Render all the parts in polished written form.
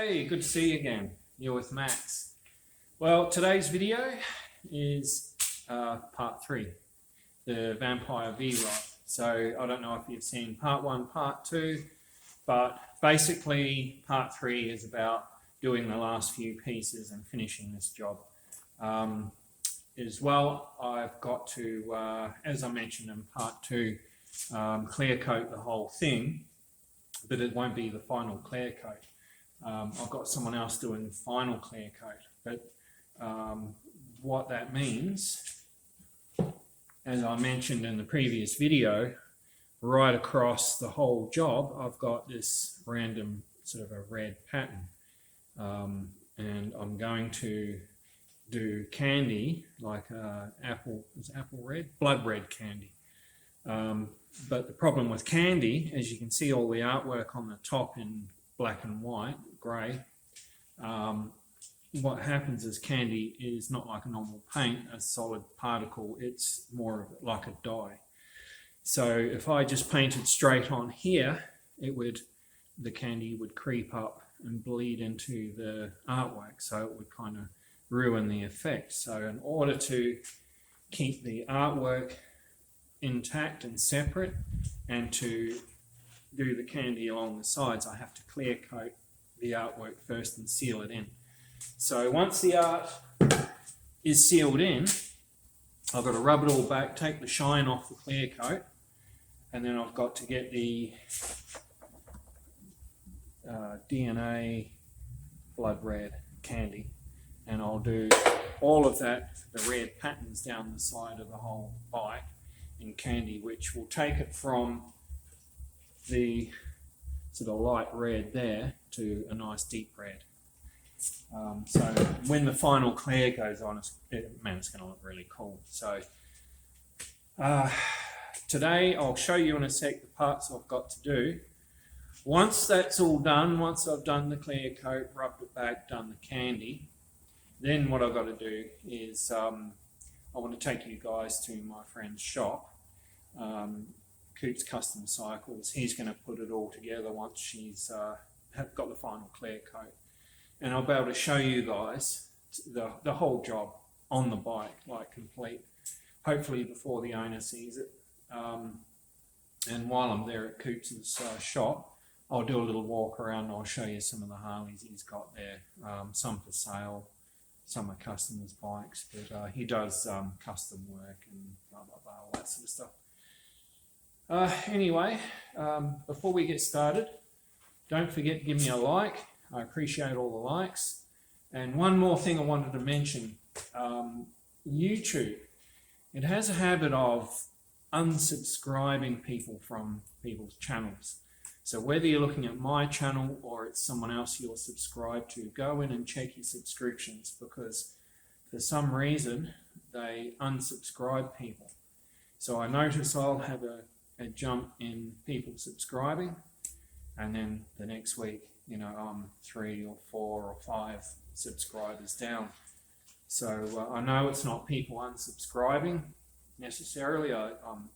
Hey, good to see you again. You're with Max. Well, today's video is part 3, the Vampire V-Rod. So I don't know if you've seen part 1, part 2, but basically part 3 is about doing the last few pieces and finishing this job. As well, I've got to, as I mentioned in part 2, clear coat the whole thing, but it won't be the final clear coat. I've got someone else doing the final clear coat, but what that means, as I mentioned in the previous video, right across the whole job I've got this random sort of a red pattern, and I'm going to do candy like apple red, blood red candy. But the problem with candy, as you can see all the artwork on the top in black and white, grey, what happens is candy is not like a normal paint, a solid particle, it's more like a dye. So if I just painted straight on here, the candy would creep up and bleed into the artwork, so it would kind of ruin the effect. So in order to keep the artwork intact and separate and to do the candy along the sides, I have to clear coat the artwork first and seal it in. So once the art is sealed in, I've got to rub it all back, take the shine off the clear coat, and then I've got to get the DNA blood red candy, and I'll do all of that, the red patterns down the side of the whole bike in candy, which will take it from the sort of light red there to a nice deep red. So when the final clear goes on, it's going to look really cool. So today I'll show you in a sec the parts I've got to do. Once that's all done, once I've done the clear coat, rubbed it back, done the candy, then what I've got to do is I want to take you guys to my friend's shop, Coop's Custom Cycles. He's going to put it all together once she's got the final clear coat, and I'll be able to show you guys the whole job on the bike, like complete, hopefully before the owner sees it. And while I'm there at Coop's shop, I'll do a little walk around and I'll show you some of the Harleys he's got there, some for sale, some are customers' bikes, but he does custom work and blah blah blah, all that sort of stuff. Anyway, before we get started, don't forget to give me a like. I appreciate all the likes. And one more thing I wanted to mention, YouTube, it has a habit of unsubscribing people from people's channels. So whether you're looking at my channel or it's someone else you're subscribed to, go in and check your subscriptions, because for some reason they unsubscribe people. So I notice I'll have a jump in people subscribing, and then the next week, you know, I'm 3 or 4 or 5 subscribers down. So I know it's not people unsubscribing necessarily. I'm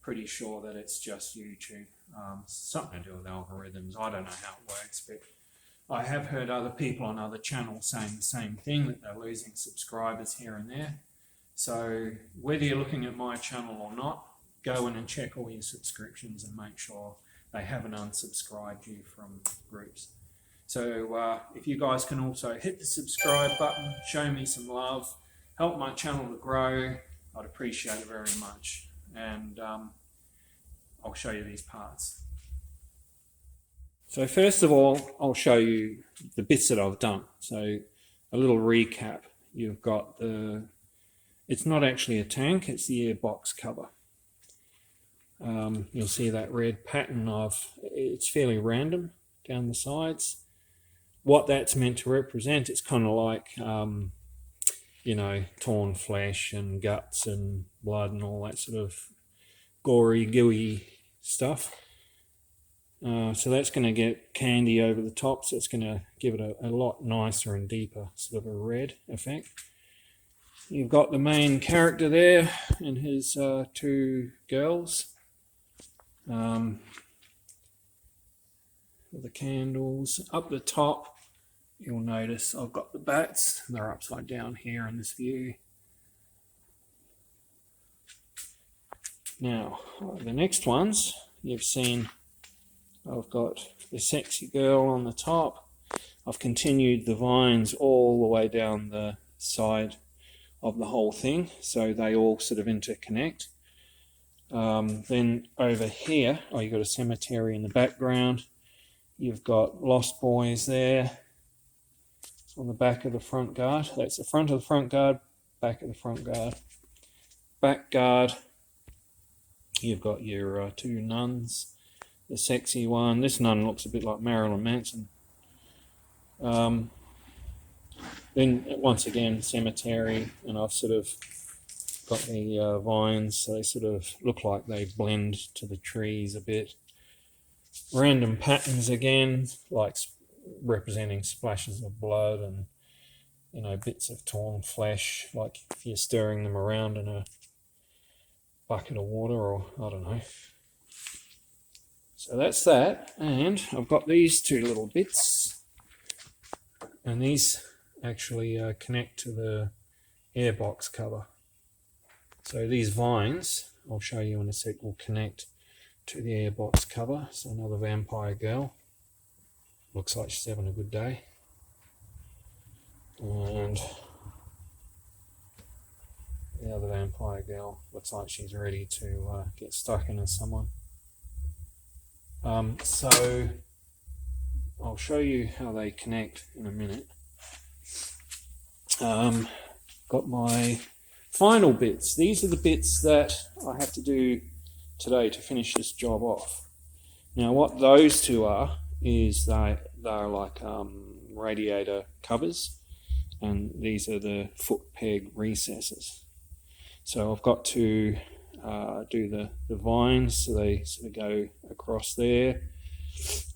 pretty sure that it's just YouTube. Something to do with algorithms. I don't know how it works, but I have heard other people on other channels saying the same thing, that they're losing subscribers here and there. So whether you're looking at my channel or not, go in and check all your subscriptions and make sure they haven't unsubscribed you from groups. So if you guys can also hit the subscribe button, show me some love, help my channel to grow, I'd appreciate it very much. And I'll show you these parts. So first of all, I'll show you the bits that I've done. So a little recap. You've got it's not actually a tank, it's the airbox cover. You'll see that red pattern it's fairly random down the sides. What that's meant to represent, it's kind of like, you know, torn flesh and guts and blood and all that sort of gory, gooey stuff. So that's going to get candy over the top, so it's going to give it a lot nicer and deeper sort of a red effect. You've got the main character there and his 2 girls. The candles up the top, you'll notice I've got the bats. They're upside down here in this view. Now, the next ones you've seen, I've got the sexy girl on the top. I've continued the vines all the way down the side of the whole thing, so they all sort of interconnect. Then over here, you've got a cemetery in the background. You've got lost boys there on the back of the front guard. That's the front of the front guard, back of the front guard. Back guard, you've got your two nuns. The sexy one, this nun looks a bit like Marilyn Manson. Then once again, cemetery, and I've sort of got the vines, so they sort of look like they blend to the trees a bit. Random patterns again, like representing splashes of blood and, you know, bits of torn flesh, like if you're stirring them around in a bucket of water, or I don't know. So that's that, and I've got these two little bits, and these actually connect to the airbox cover. So these vines, I'll show you in a sec, will connect to the airbox cover. So another vampire girl. Looks like she's having a good day. And the other vampire girl looks like she's ready to get stuck into someone. So I'll show you how they connect in a minute. Got my final bits. These are the bits that I have to do today to finish this job off. Now what those two are is they're like radiator covers, and these are the foot peg recesses. So I've got to do the vines, so they sort of go across there,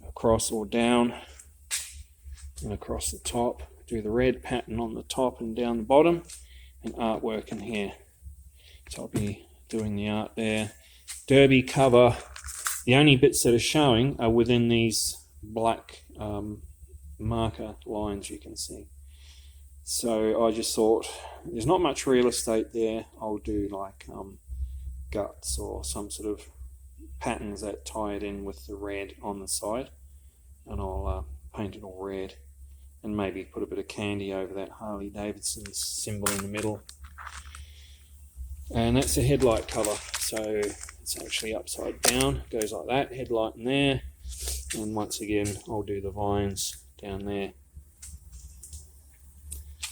across or down, and across the top. Do the red pattern on the top and down the bottom, and artwork in here. So I'll be doing the art there. Derby cover, the only bits that are showing are within these black marker lines you can see. So I just thought, there's not much real estate there, I'll do like guts or some sort of patterns that tie it in with the red on the side, and I'll paint it all red, and maybe put a bit of candy over that Harley Davidson symbol in the middle. And that's the headlight cover, so it's actually upside down, goes like that, headlight in there, and once again I'll do the vines down there.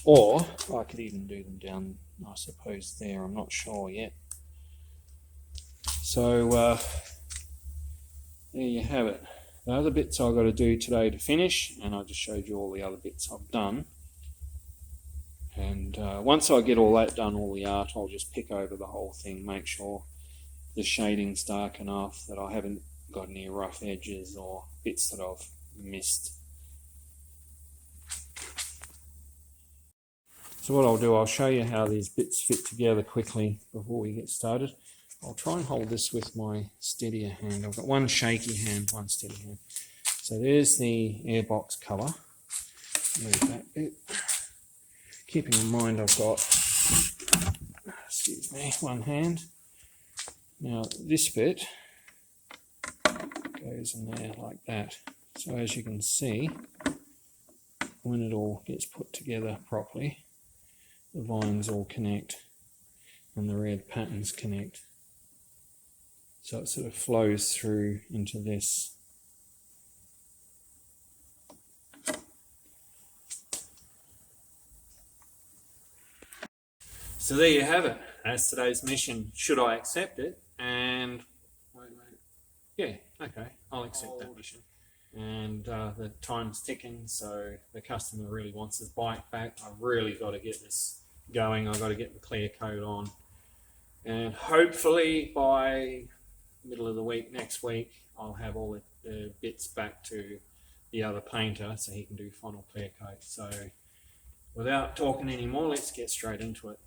Or I could even do them down, I suppose, there, I'm not sure yet. So there you have it. The other bits I've got to do today to finish, and I just showed you all the other bits I've done. And once I get all that done, all the art, I'll just pick over the whole thing, make sure the shading's dark enough, that I haven't got any rough edges or bits that I've missed. So what I'll do, I'll show you how these bits fit together quickly before we get started. I'll try and hold this with my steadier hand. I've got one shaky hand, one steady hand. So there's the airbox cover. Move that bit. Keeping in mind I've got, excuse me, one hand. Now this bit goes in there like that. So as you can see, when it all gets put together properly, the vines all connect and the red patterns connect. So it sort of flows through into this. So there you have it. That's today's mission. Should I accept it? And yeah, okay, I'll accept that mission. And the time's ticking, so the customer really wants his bike back. I've really got to get this going. I've got to get the clear coat on, and hopefully by middle of the week, next week, I'll have all the bits back to the other painter so he can do final clear coat. So without talking anymore, let's get straight into it.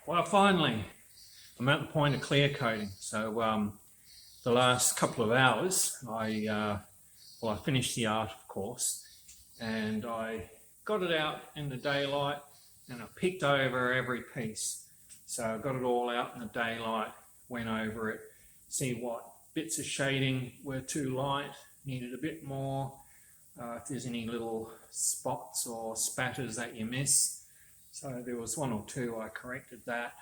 Well, finally, I'm at the point of clear coating. So the last couple of hours, I finished the art, of course, and I got it out in the daylight, and I picked over every piece. So I got it all out in the daylight, went over it, see what bits of shading were too light, needed a bit more, if there's any little spots or spatters that you miss. So there was one or two, I corrected that,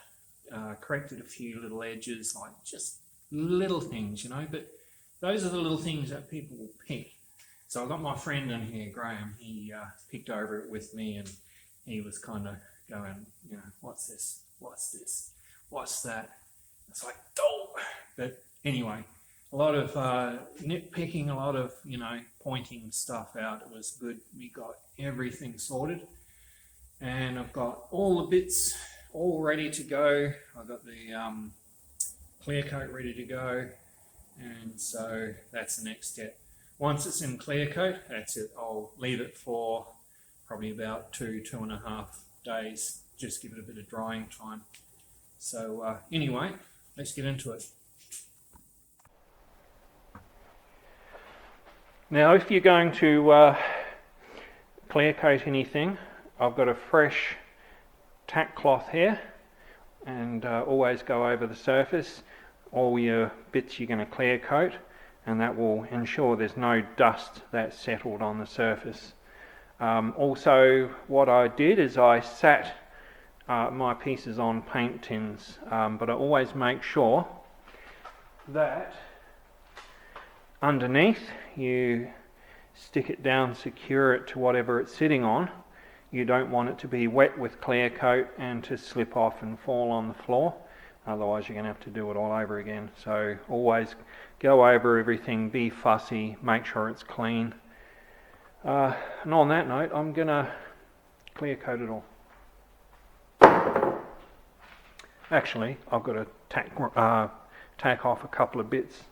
corrected a few little edges, like just little things, you know, but those are the little things that people will pick. So I got my friend in here, Graham, he picked over it with me, and he was kind of going, you know, what's this, what's this, what's that? It's like, oh! But anyway, a lot of nitpicking, a lot of, you know, pointing stuff out. It was good. We got everything sorted, and I've got all the bits all ready to go. I've got the clear coat ready to go, and so that's the next step. Once it's in clear coat, that's it. I'll leave it for probably about 2.5 days. Just give it a bit of drying time. So anyway, let's get into it. Now, if you're going to clear coat anything, I've got a fresh tack cloth here, and always go over the surface, all your bits you're going to clear coat, and that will ensure there's no dust that's settled on the surface. Also, what I did is I sat my pieces on paint tins, but I always make sure that underneath you stick it down, secure it to whatever it's sitting on. You don't want it to be wet with clear coat and to slip off and fall on the floor, otherwise you're going to have to do it all over again. So always go over everything, be fussy, make sure it's clean. And on that note, I'm going to clear coat it all. Actually, I've got to tack off a couple of bits.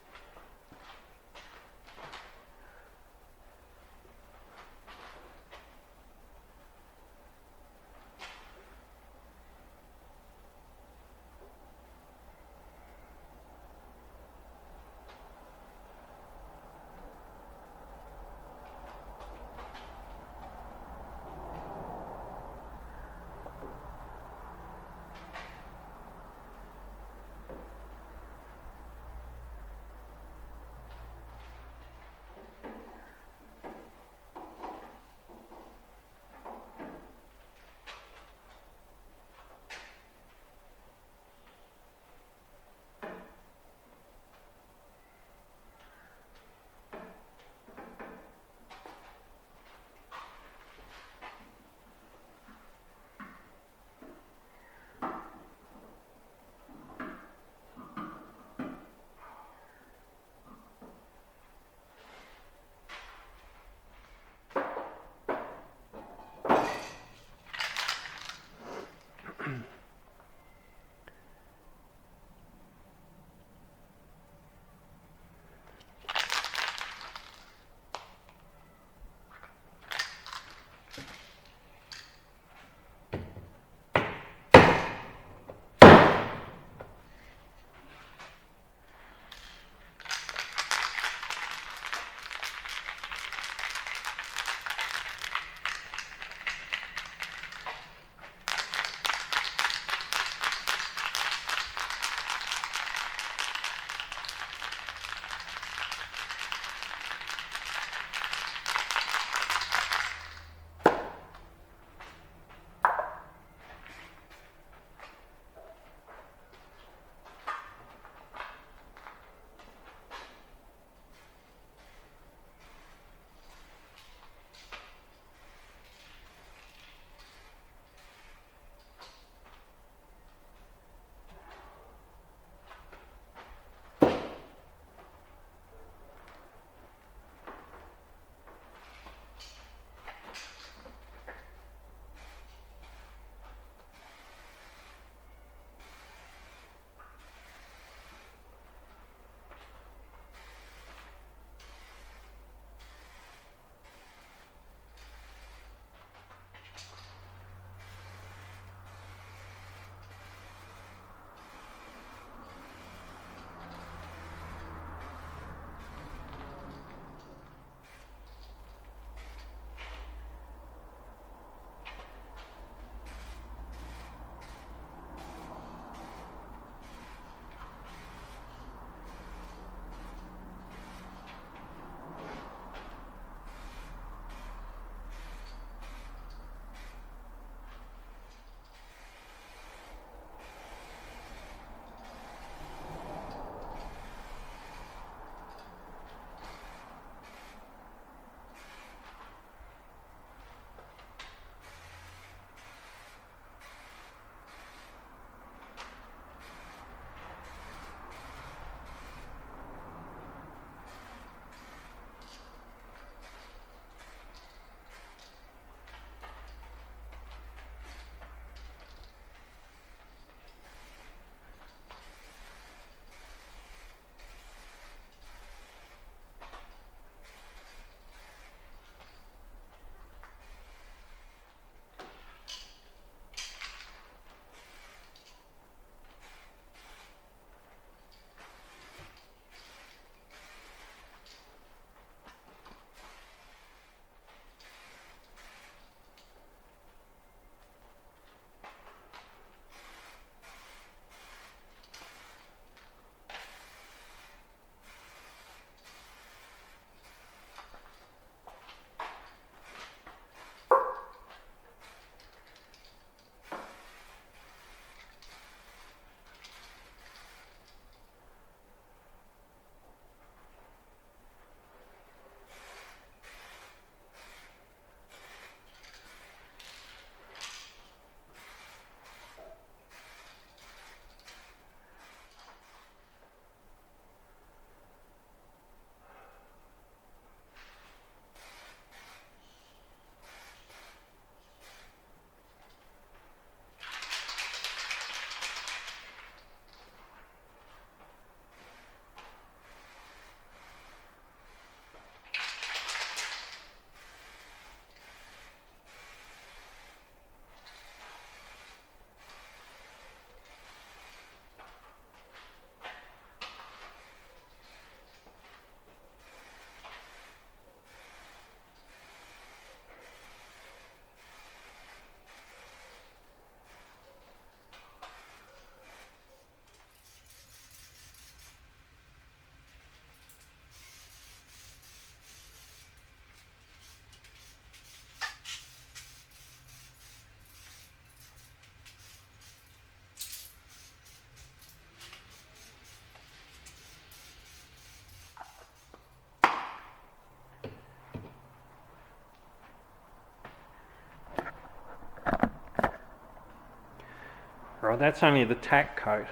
Right, that's only the tack coat.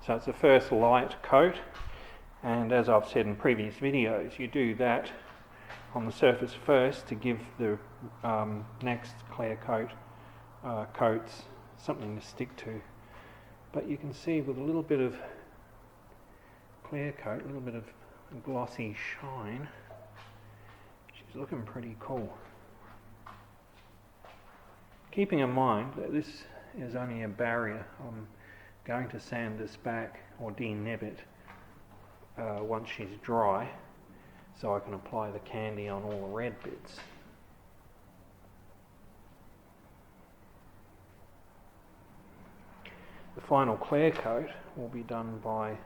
So it's the first light coat, and as I've said in previous videos, you do that on the surface first to give the next clear coat coats something to stick to. But you can see with a little bit of clear coat, a little bit of glossy shine, she's looking pretty cool. Keeping in mind that this is only a barrier, I'm going to sand this back or deneb it once she's dry, so I can apply the candy on all the red bits. The final clear coat will be done by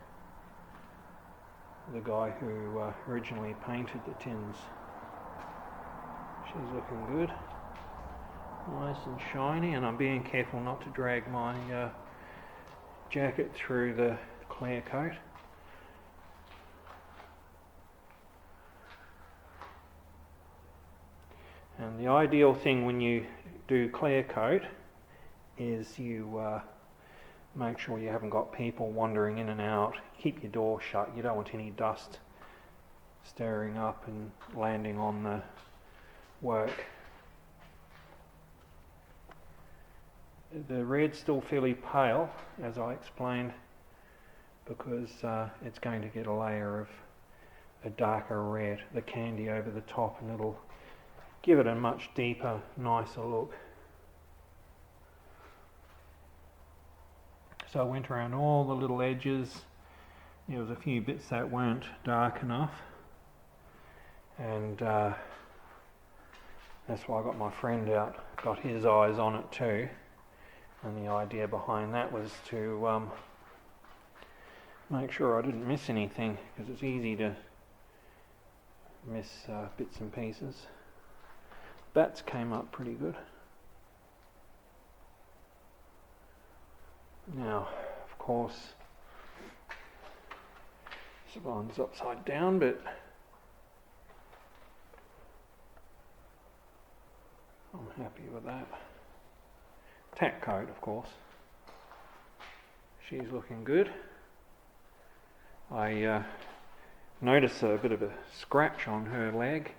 the guy who originally painted the tins. She's looking good, nice and shiny, and I'm being careful not to drag my jacket through the clear coat. And the ideal thing when you do clear coat is you make sure you haven't got people wandering in and out. Keep your door shut. You don't want any dust stirring up and landing on the work. The red's still fairly pale, as I explained, because it's going to get a layer of a darker red, the candy over the top, and it'll give it a much deeper, nicer look. So I went around all the little edges. There was a few bits that weren't dark enough, and that's why I got my friend out, got his eyes on it too. And the idea behind that was to make sure I didn't miss anything, because it's easy to miss bits and pieces. Bats came up pretty good. Now, of course, this one's upside down, but I'm happy with that. Tack coat, of course. She's looking good. I noticed a bit of a scratch on her leg,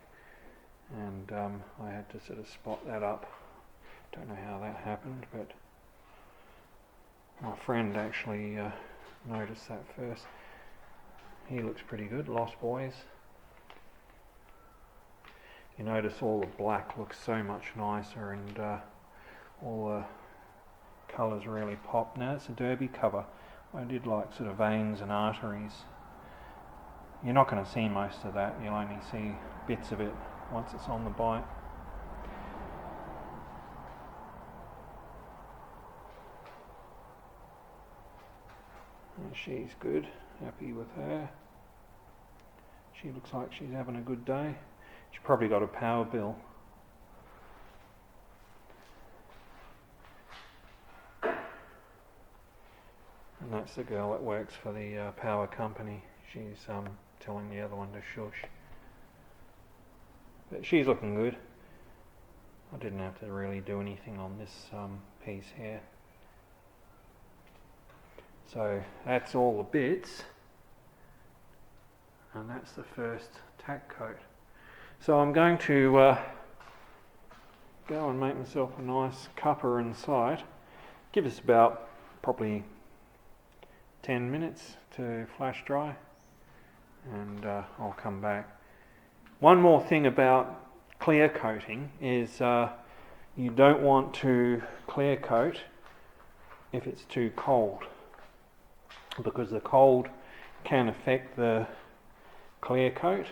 and I had to sort of spot that up. Don't know how that happened, but my friend actually noticed that first. He looks pretty good. Lost Boys. You notice all the black looks so much nicer, and all the colours really pop. Now it's a derby cover. I did like sort of veins and arteries. You're not going to see most of that. You'll only see bits of it once it's on the bite. And she's good. Happy with her. She looks like she's having a good day. She's probably got a power bill. And that's the girl that works for the power company. She's telling the other one to shush. But she's looking good. I didn't have to really do anything on this piece here. So that's all the bits. And that's the first tack coat. So I'm going to go and make myself a nice cuppa inside. Give us about probably 10 minutes to flash dry, and I'll come back. One more thing about clear coating is you don't want to clear coat if it's too cold, because the cold can affect the clear coat,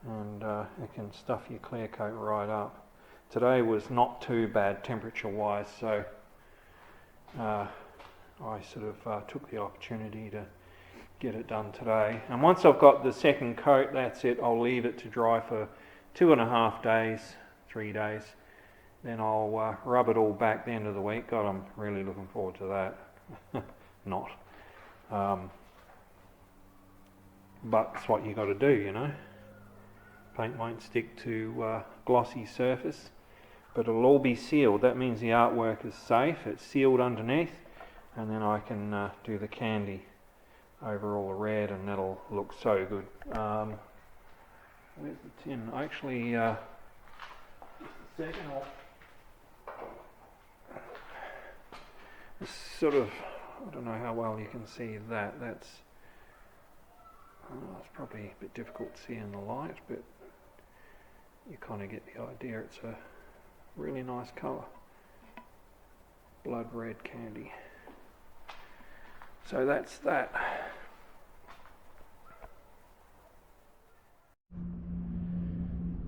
and it can stuff your clear coat right up. Today was not too bad temperature wise, so I sort of took the opportunity to get it done today. And once I've got the second coat, that's it. I'll leave it to dry for 2.5 days, 3 days. Then I'll rub it all back the end of the week. God, I'm really looking forward to that. Not. But it's what you got to do, you know. Paint won't stick to glossy surface. but it'll all be sealed. That means the artwork is safe, it's sealed underneath, and then I can do the candy over all the red, and that'll look so good. Where's the tin? Actually, just a second. It's sort of, I don't know how well you can see that. That's it's probably a bit difficult to see in the light, but you kind of get the idea. It's a really nice colour, blood red candy. So that's that.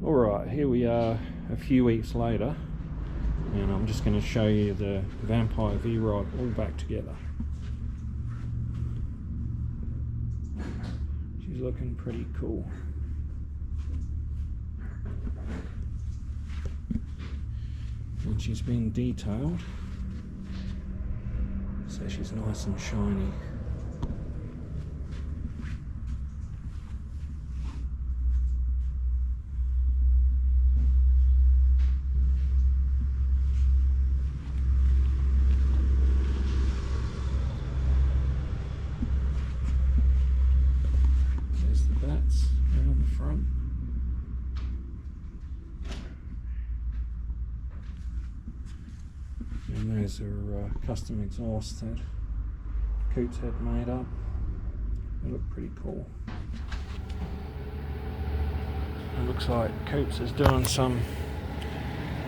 Alright, here we are a few weeks later, and I'm just going to show you the Vampire V-Rod all back together. She's looking pretty cool. And she's been detailed, so she's nice and shiny. There's the bats around the front. And those are custom exhausts that Coots had made up. They look pretty cool. It looks like Coots is doing some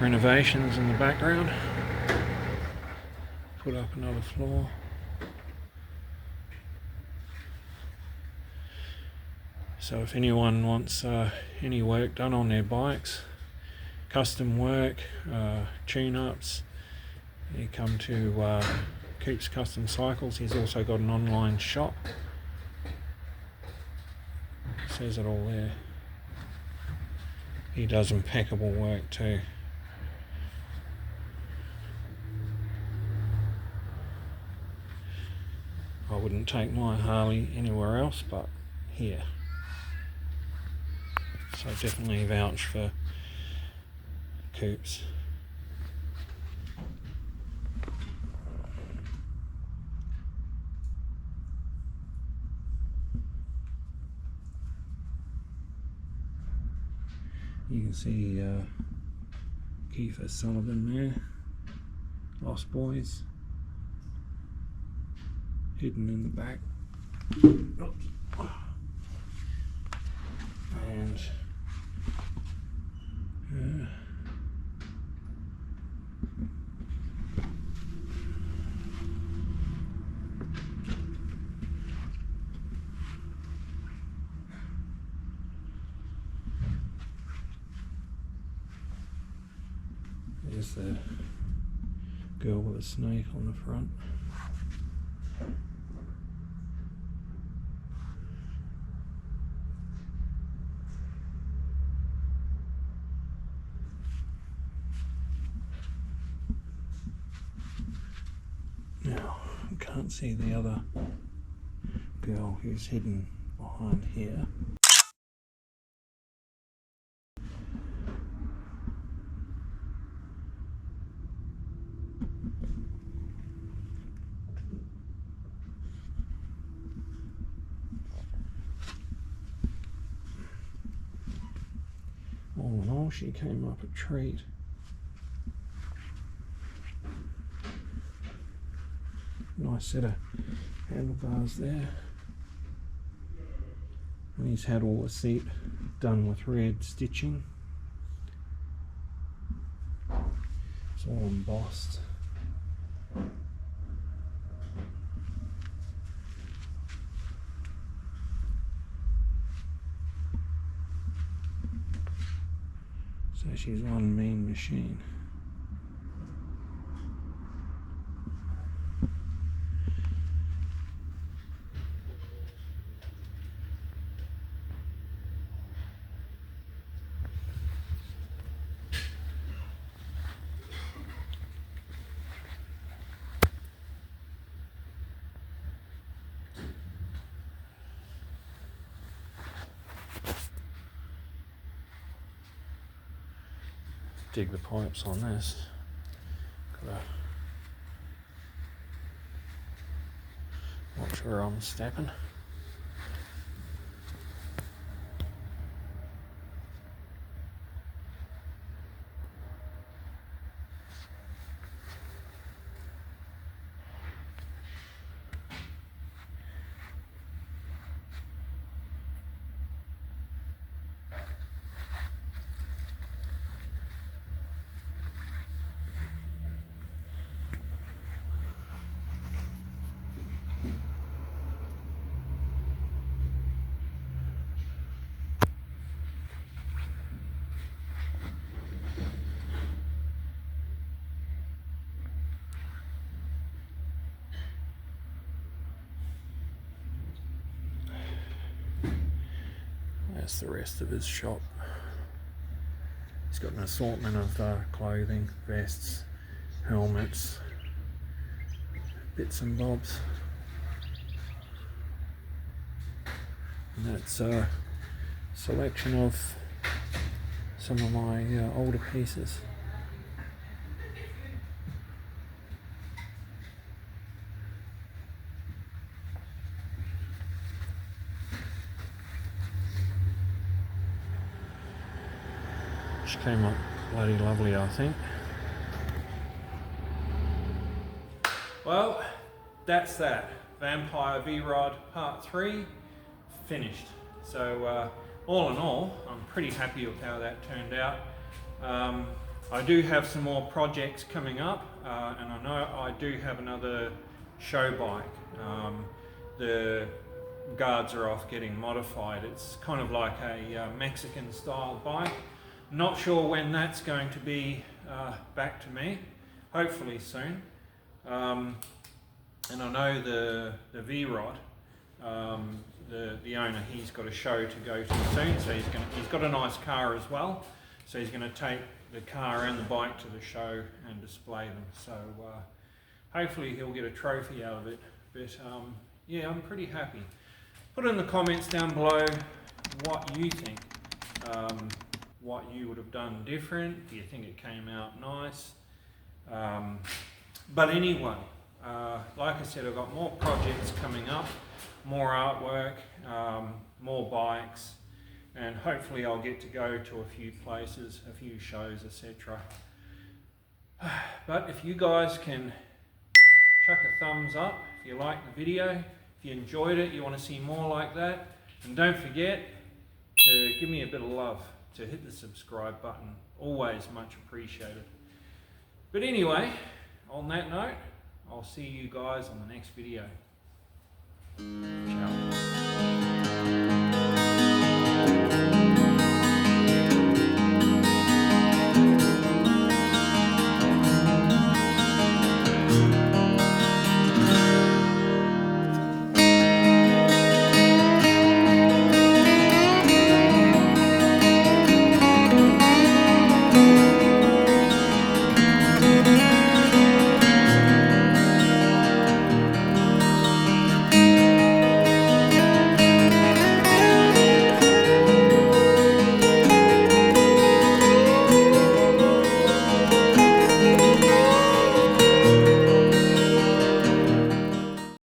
renovations in the background. Put up another floor. So if anyone wants any work done on their bikes, custom work, tune-ups, you come to Coots Custom Cycles. He's also got an online shop. Says it all there. He does impeccable work too. I wouldn't take my Harley anywhere else but here. So definitely vouch for Coots. You can see Kiefer Sullivan there, Lost Boys, hidden in the back. Oops. And there's the girl with a snake on the front. Now, you can't see the other girl who's hidden behind here. All in all, she came up a treat. Nice set of handlebars there. And he's had all the seat done with red stitching. It's all embossed. So she's one mean machine. dig the pipes on this. Gotta watch where I'm stepping. That's the rest of his shop. He's got an assortment of clothing, vests, helmets, bits and bobs. And that's a selection of some of my older pieces. Which came up bloody lovely, I think. Well, that's that. Vampire V-Rod Part 3 finished. So all in all, I'm pretty happy with how that turned out. I do have some more projects coming up, and I know I do have another show bike. The guards are off getting modified. It's kind of like a Mexican style bike. Not sure when that's going to be back to me. Hopefully soon. And I know the V-Rod, the owner, he's got a show to go to soon, so he's got a nice car as well, so he's going to take the car and the bike to the show and display them. So hopefully he'll get a trophy out of it. But yeah, I'm pretty happy. Put in the comments down below what you think. What you would have done different. Do you think it came out nice? But anyway, like I said, I've got more projects coming up, more artwork, more bikes, and hopefully I'll get to go to a few places, a few shows, etc. But if you guys can chuck a thumbs up if you liked the video, if you enjoyed it, you want to see more like that, and don't forget to give me a bit of love, to hit the subscribe button. Always much appreciated. But anyway, on that note, I'll see you guys on the next video. Ciao.